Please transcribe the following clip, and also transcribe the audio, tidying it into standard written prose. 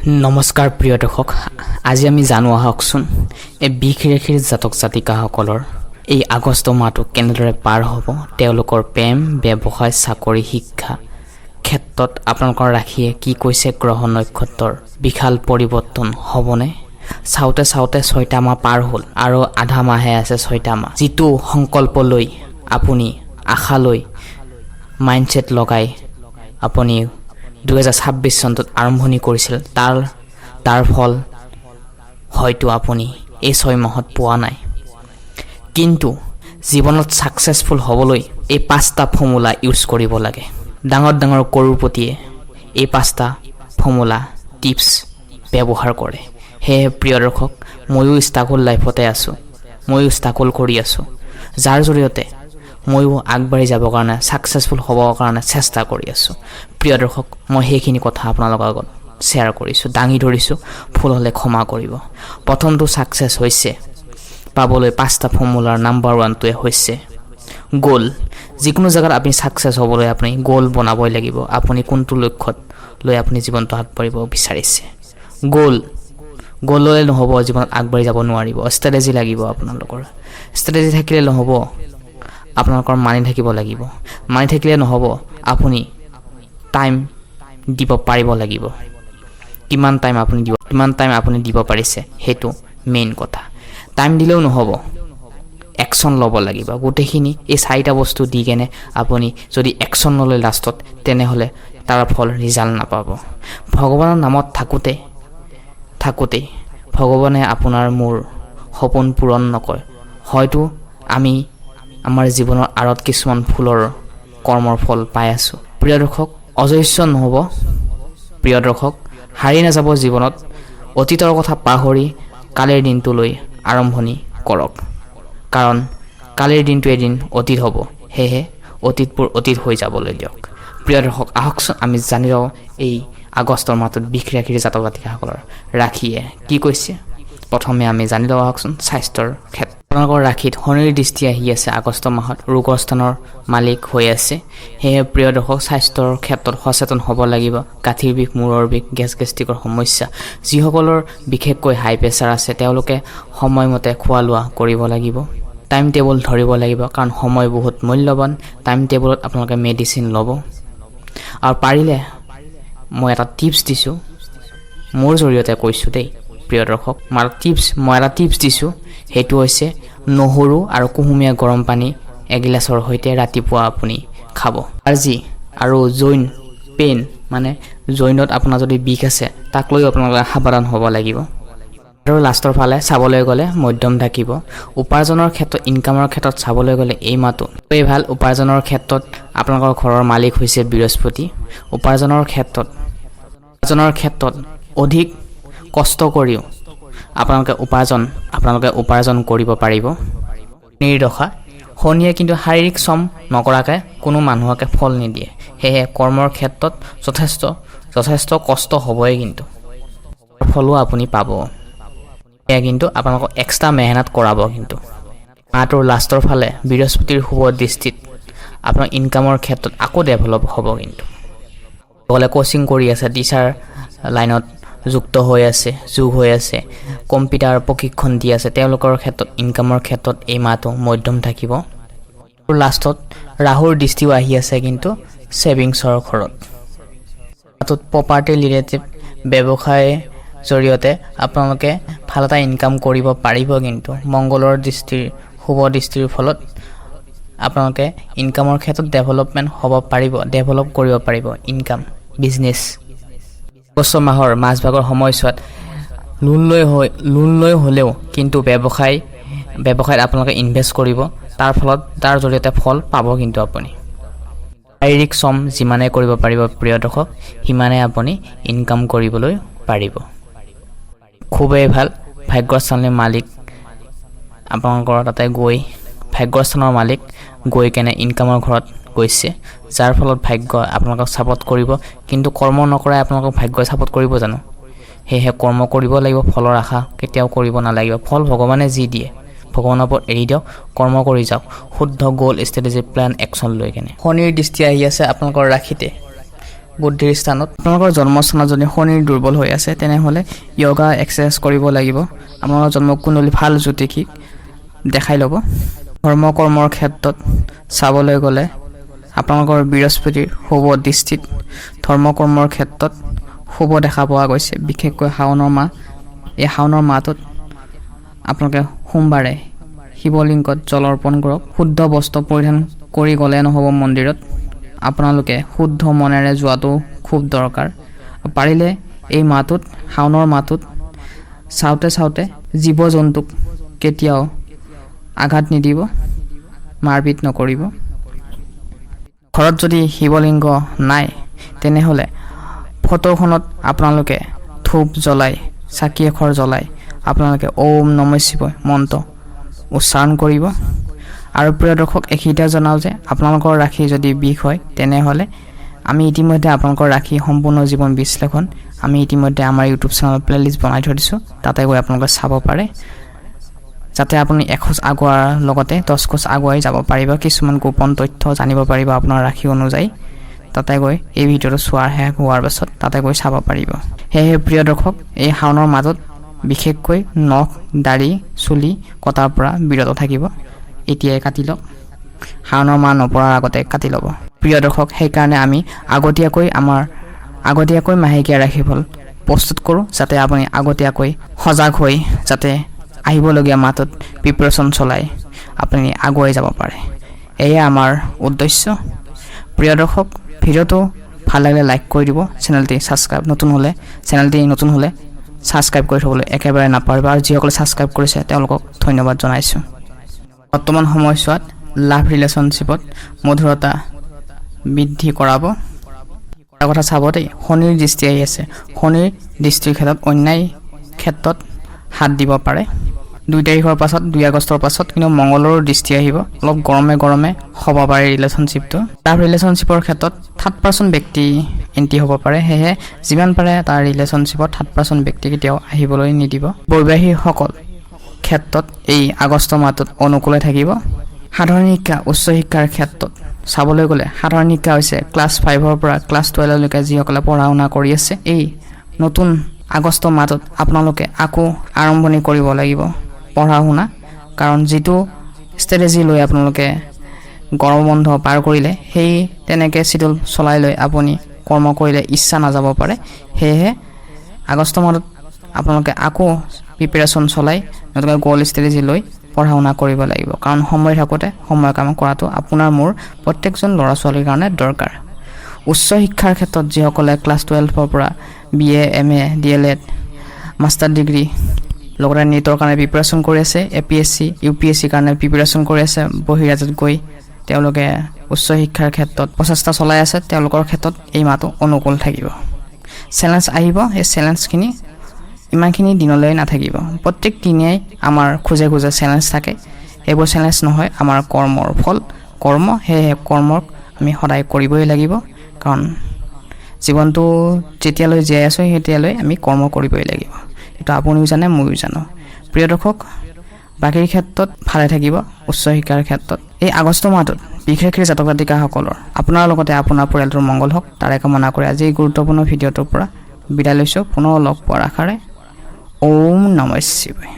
নমস্কাৰ প্ৰিয় দৰ্শক, আজি আমি জানো আহকচোন এই বিষ ৰেখীৰ জাতক জাতিকাসকলৰ এই আগষ্ট মাহটো কেনেদৰে পাৰ হ'ব। তেওঁলোকৰ প্ৰেম, ব্যৱসায়, চাকৰি, শিক্ষা ক্ষেত্ৰত আপোনালোকৰ ৰাশিয়ে কি কৈছে, গ্ৰহ নক্ষত্ৰৰ বিশাল পৰিৱৰ্তন হ'বনে? চাওঁতে 6টা মাহ পাৰ হ'ল আৰু আধা মাহে আছে 6টা মাহ। যিটো সংকল্প লৈ আপুনি আশা লৈ মাইণ্ডছেট লগাই আপুনি 2026 চনটোত আৰম্ভণি কৰিছিল, তাৰ ফল হয়তো আপুনি এই 6 মাহত পোৱা নাই। কিন্তু জীৱনত ছাকচেছফুল হ'বলৈ এই 5টা ফৰ্মুলা ইউজ কৰিব লাগে। ডাঙৰ কৰোড়পতিয়ে এই 5টা ফৰ্মুলা টিপছ ব্যৱহাৰ কৰে। সেয়ে প্ৰিয় দৰ্শক, ময়ো ষ্ট্ৰাগল লাইফতে আছোঁ, ময়ো ষ্ট্ৰাগল কৰি আছোঁ, যাৰ জৰিয়তে ময়ো আগবাঢ়ি যাবৰ কাৰণে, ছাকচেছফুল হ'বৰ কাৰণে চেষ্টা কৰি আছোঁ। প্ৰিয় দৰ্শক, মই সেইখিনি কথা আপোনালোকৰ আগত শ্বেয়াৰ কৰিছোঁ, দাঙি ধৰিছোঁ। ভুল হ'লে ক্ষমা কৰিব। প্ৰথমটো ছাকচেছ হৈছে পাবলৈ 5টা ফৰ্মুলাৰ নাম্বাৰ 1টোৱে হৈছে গ'ল। যিকোনো জেগাত আপুনি ছাকচেছ হ'বলৈ আপুনি গ'ল বনাবই লাগিব। আপুনি কোনটো লক্ষ্যত লৈ আপুনি জীৱনটো আগবাঢ়িব বিচাৰিছে। গ'ল ল'লে নহ'ব, জীৱনত আগবাঢ়ি যাব নোৱাৰিব। ষ্ট্ৰেটেজি লাগিব আপোনালোকৰ। ষ্ট্ৰেটেজি থাকিলে নহ'ব, আপোনালোকৰ মানি থাকিব লাগিব। মানি থাকিলে নহ'ব, আপুনি টাইম দিব পাৰিব লাগিব। কিমান টাইম আপুনি দিব পাৰিছে, সেইটো মেইন কথা। টাইম দিলেও নহ'ব, একশ্যন ল'ব লাগিব। গোটেইখিনি এই 4টা বস্তু দি কেনে আপুনি যদি একশ্যন নলয় লাষ্টত, তেনেহ'লে তাৰ ফল ৰিজাল্ট নাপাব। ভগৱানৰ নামত থাকোঁতে ভগৱানে আপোনাৰ মোৰ সপোন পূৰণ নকৰে। হয়তো আমি আমাৰ জীৱনৰ আঁৰত কিছুমান ভুলৰ কৰ্মৰ ফল পাই আছোঁ। প্ৰিয় দৰ্শক, অজস্ৰ নহ'ব। প্ৰিয় দৰ্শক, হাৰি নাযাব জীৱনত। অতীতৰ কথা পাহৰি কালিৰ দিনটোলৈ আৰম্ভণি কৰক, কাৰণ কালিৰ দিনটো এদিন অতীত হ'ব। সেয়েহে অতীতবোৰ অতীত হৈ যাবলৈ দিয়ক। প্ৰিয় দৰ্শক, আহকচোন আমি জানি লওঁ এই আগষ্টৰ মাহটোত বিষ ৰাশিৰ জাতক জাতিকাসকলৰ ৰাশিয়ে কি কৈছে। প্ৰথমে আমি জানি লওঁ আহকচোন স্বাস্থ্যৰ ক্ষেত্ৰত। আপোনালোকৰ ৰাশিত শনিৰ দৃষ্টি আহি আছে আগষ্ট মাহত, ৰোগৰ স্থানৰ মালিক হৈ আছে। সেয়ে প্ৰিয় দৰ্শক, স্বাস্থ্যৰ ক্ষেত্ৰত সচেতন হ'ব লাগিব। গাঁঠিৰ বিষ, মূৰৰ বিষ, গেষ্ট্ৰিকৰ সমস্যা, যিসকলৰ বিশেষকৈ হাই প্ৰেছাৰ আছে, তেওঁলোকে সময়মতে খোৱা লোৱা কৰিব লাগিব। টাইম টেবুল ধৰিব লাগিব, কাৰণ সময় বহুত মূল্যৱান। টাইম টেবুলত আপোনালোকে মেডিচিন ল'ব। আৰু পাৰিলে মই এটা টিপছ দিছোঁ, মোৰ জৰিয়তে কৈছোঁ দেই প্ৰিয় দৰ্শক, মই এটা টিপছ দিছোঁ। সেইটো হৈছে নহৰু আৰু কুহুমীয়া গৰম পানী এগিলাচৰ সৈতে ৰাতিপুৱা আপুনি খাব। আজি আৰু জইন পেইন, মানে জইনত আপোনাৰ যদি বিষ আছে, তাক লৈও আপোনালোকে সাৱধান হ'ব লাগিব। আৰু লাষ্টৰ ফালে চাবলৈ গ'লে মধ্যম থাকিব। উপাৰ্জনৰ ক্ষেত্ৰত, ইনকামৰ ক্ষেত্ৰত চাবলৈ গ'লে এই মাহটো খুবেই ভাল। উপাৰ্জনৰ ক্ষেত্ৰত আপোনালোকৰ ঘৰৰ মালিক হৈছে বৃহস্পতি। উপাৰ্জনৰ ক্ষেত্ৰত অধিক কষ্ট কৰিও আপোনালোকে উপাৰ্জন কৰিব পাৰিব। নিৰ্দশা, শনিয়ে কিন্তু শাৰীৰিক শ্ৰম নকৰাকৈ কোনো মানুহকে ফল নিদিয়ে। সেয়েহে কৰ্মৰ ক্ষেত্ৰত যথেষ্ট কষ্ট হ'বই, কিন্তু ফলো আপুনি পাব। সেয়া কিন্তু আপোনালোকক এক্সট্ৰা মেহনত কৰাব। কিন্তু মাহটোৰ লাষ্টৰ ফালে বৃহস্পতিৰ শুভ দৃষ্টিত আপোনাৰ ইনকামৰ ক্ষেত্ৰত আকৌ ডেভেলপ হ'ব। কিন্তু সকলে কোচিং কৰি আছে, টিচাৰ লাইনত যোগ হৈ আছে, কম্পিউটাৰ প্ৰশিক্ষণ দি আছে, তেওঁলোকৰ ক্ষেত্ৰত ইনকামৰ ক্ষেত্ৰত এই মাহটো মধ্যম থাকিব। লাষ্টত ৰাহুৰ দৃষ্টিও আহি আছে কিন্তু ছেভিংছৰ ঘৰত। মাহটোত প্ৰপাৰ্টি ৰিলেটেড ব্যৱসায়ৰ জৰিয়তে আপোনালোকে ভাল এটা ইনকাম কৰিব পাৰিব। কিন্তু মংগলৰ শুভ দৃষ্টিৰ ফলত আপোনালোকে ইনকামৰ ক্ষেত্ৰত ডেভেলপ কৰিব পাৰিব। Income, business. আগষ্ট মাহৰ মাজভাগৰ সময়ছোৱাত লোন লৈ হ'লেও কিন্তু ব্যৱসায়ত আপোনালোকে ইনভেষ্ট কৰিব। তাৰ জৰিয়তে ফল পাব। কিন্তু আপুনি শাৰীৰিক শ্ৰম যিমানে কৰিব পাৰিব প্ৰিয় দৰ্শক, সিমানে আপুনি ইনকাম কৰিবলৈ পাৰিব। খুবেই ভাল। ভাগ্যস্থানৰ মালিক আপোনালোকৰ তাতে ভাগ্যস্থানৰ মালিক গৈ কেনে ইনকামৰ ঘৰত গৈছে, যাৰ ফলত ভাগ্য আপোনালোকক ছাপোৰ্ট কৰিব। কিন্তু কৰ্ম নকৰাই আপোনালোকক ভাগ্যই ছাপোৰ্ট কৰিব জানো? সেয়েহে কৰ্ম কৰিব লাগিব। ফলৰ আশা কেতিয়াও কৰিব নালাগিব। ফল ভগৱানে যি দিয়ে, ভগৱানৰ ওপৰত এৰি দিয়ক, কৰ্ম কৰি যাওক। শুদ্ধ গ'ল, ষ্ট্ৰেটেজি, প্লেন, একশ্যন লৈ কেনে। শনিৰ দৃষ্টি আহি আছে আপোনালোকৰ ৰাশিতে, বুদ্ধিৰ স্থানত আপোনালোকৰ জন্মস্থানত যদি শনিৰ দুৰ্বল হৈ আছে তেনেহ'লে য়োগা এক্সাৰচাইজ কৰিব লাগিব আপোনালোকৰ জন্মকুণ্ডলী ভাল জ্যোতিষীক দেখাই ল'ব ধৰ্ম কৰ্মৰ ক্ষেত্ৰত চাবলৈ গ'লে আপোনালোকৰ বৃহস্পতিৰ শুভ দৃষ্টিত ধৰ্ম কৰ্মৰ ক্ষেত্ৰত শুভ দেখা পোৱা গৈছে বিশেষকৈ শাওণৰ মাহ এই শাওণৰ মাহটোত আপোনালোকে সোমবাৰে শিৱলিংগত জল অৰ্পণ কৰক শুদ্ধ বস্ত্ৰ পৰিধান কৰি গ'লে নহ'ব মন্দিৰত আপোনালোকে শুদ্ধ মনেৰে যোৱাটো খুব দৰকাৰ পাৰিলে এই মাহটোত শাওণৰ মাহটোত চাওঁতে জীৱ জন্তুক কেতিয়াও আঘাত নিদিব মাৰপিট নকৰিব ঘৰত যদি শিৱলিংগ নাই তেনেহ'লে ফটোখনত আপোনালোকে ধূপ জ্বলাই চাকি এখৰ জ্বলাই আপোনালোকে ওম নমঃ শিৱায় মন্ত্ৰ উচ্চাৰণ কৰিব আৰু প্ৰিয় দৰ্শক এইখিনিতে জনাওঁ যে আপোনালোকৰ ৰাশি যদি বিষ হয় তেনেহ'লে আমি ইতিমধ্যে আপোনালোকৰ ৰাশি সম্পূৰ্ণ জীৱন বিশ্লেষণ আমি ইতিমধ্যে আমাৰ ইউটিউব চেনেলত প্লেলিষ্ট বনাই থৈ দিছোঁ তাতে গৈ আপোনালোকে চাব পাৰে যাতে আপুনি এখোজ আগুৱাৰ লগতে 10 খোজ আগুৱাই যাব পাৰিব কিছুমান গোপন তথ্য জানিব পাৰিব আপোনাৰ ৰাশি অনুযায়ী তাতে গৈ এই ভিডিঅ'টো চোৱাৰ শেষ হোৱাৰ পাছত তাতে গৈ চাব পাৰিব সেয়েহে প্ৰিয় দৰ্শক এই শাওণৰ মাজত বিশেষকৈ নখ দাড়ি চুলি কটাৰ পৰা বিৰত থাকিব এতিয়াই কাটি লওক শাওণৰ মাহ নপৰাৰ আগতে কাটি ল'ব প্ৰিয় দৰ্শক সেইকাৰণে আমি আগতীয়াকৈ মাহেকীয়া ৰাশিফল প্ৰস্তুত কৰোঁ যাতে আপুনি আগতীয়াকৈ সজাগ হৈ যাতে আহিবলগীয়া মাহটোত প্ৰিপাৰেশ্যন চলাই আপুনি আগুৱাই যাব পাৰে এয়া আমাৰ উদ্দেশ্য প্ৰিয় দৰ্শক ভিডিঅ'টো ভাল লাগিলে লাইক কৰি দিব চেনেলটি নতুন হ'লে ছাবস্ক্ৰাইব কৰি থ'বলৈ একেবাৰে নাপাহৰিব আৰু যিসকলে ছাবস্ক্ৰাইব কৰিছে তেওঁলোকক ধন্যবাদ জনাইছোঁ বৰ্তমান সময়ছোৱাত লাভ ৰিলেশ্যনশ্বিপত মধুৰতা বৃদ্ধি কৰাব এটা কথা চাব দেই শনিৰ দৃষ্টি আহি আছে শনিৰ দৃষ্টিৰ ক্ষেত্ৰত অন্যায় ক্ষেত্ৰত হাত দিব পাৰে 2 তাৰিখৰ পাছত 2 আগষ্টৰ পাছত কিন্তু মংগলৰ দৃষ্টি আহিব অলপ গৰমে হ'ব পাৰে ৰিলেশ্যনশ্বিপটো লাভ ৰিলেশ্যনশ্বিপৰ ক্ষেত্ৰত 3% ব্যক্তি এণ্ট্ৰি হ'ব পাৰে সেয়ে যিমান পাৰে তাৰ ৰিলেশ্যনশ্বিপত 3% ব্যক্তি কেতিয়াও আহিবলৈ নিদিব বৈবাহিকসকল ক্ষেত্ৰত এই আগষ্ট মাহটোত অনুকূলে থাকিব সাধাৰণ শিক্ষা উচ্চ শিক্ষাৰ ক্ষেত্ৰত চাবলৈ গ'লে সাধাৰণ শিক্ষা হৈছে ক্লাছ 5ৰ পৰা ক্লাছ 12 লৈকে যিসকলে পঢ়া শুনা কৰি আছে এই নতুন আগষ্ট মাহটোত আপোনালোকে আকৌ আৰম্ভণি কৰিব লাগিব পঢ়া শুনা কাৰণ যেটো ষ্ট্ৰেটেজি লৈ আপোনালোকে গৰম বন্ধ পাৰ কৰিলে সেই তেনেকৈ শিডিউল চলাই লৈ আপুনি কৰ্ম কৰিলে ইচ্ছা নাযাব পাৰে সেয়েহে আগষ্ট মাহত আপোনালোকে আকৌ প্ৰিপাৰেশ্যন চলাই নতুনকৈ গ'ল ষ্ট্ৰেটেজি লৈ পঢ়া শুনা কৰিব লাগিব কাৰণ সময় থাকোঁতে সময় কাম কৰাটো আপোনাৰ মোৰ প্ৰত্যেকজন ল'ৰা ছোৱালীৰ কাৰণে দৰকাৰ উচ্চ শিক্ষাৰ ক্ষেত্ৰত যিসকলে ক্লাছ 12ৰ পৰা BA MA DLED master degree লগতে নেটৰ কাৰণে প্ৰিপাৰেশ্যন কৰি আছে APSC UPSC কাৰণে প্ৰিপাৰেশ্যন কৰি আছে বহিৰাজ্যত গৈ তেওঁলোকে উচ্চ শিক্ষাৰ ক্ষেত্ৰত প্ৰচেষ্টা চলাই আছে তেওঁলোকৰ ক্ষেত্ৰত এই মাহটো অনুকূল থাকিব চেলেঞ্জ আহিব এই চেলেঞ্জখিনি ইমানখিনি দিনলৈ নাথাকিব প্ৰত্যেক দিনেই আমাৰ খুজে চেলেঞ্জ থাকে এইবোৰ চেলেঞ্জ নহয় আমাৰ কৰ্মৰ ফল সেয়ে কৰ্মক আমি সদায় কৰিবই লাগিব কাৰণ জীৱনটো যেতিয়ালৈ জীয়াই আছোঁ তেতিয়ালৈ আমি কৰ্ম কৰিবই লাগিব এটা আপুনিও জানে মইও জানো প্ৰিয় দৰ্শক বাকীৰ ক্ষেত্ৰত ভালে থাকিব উচ্চ শিক্ষাৰ ক্ষেত্ৰত এই আগষ্ট মাহটোত বিশেষকৈ জাতক জাতিকাসকলৰ আপোনাৰ লগতে আপোনাৰ পৰিয়ালটোৰ মংগল হওক তাৰে কামনা কৰি আজি গুৰুত্বপূৰ্ণ ভিডিঅ'টোৰ পৰা বিদায় লৈছোঁ পুনৰ লগ পোৱাৰ আশাৰে ওম নমঃ শিৱায়।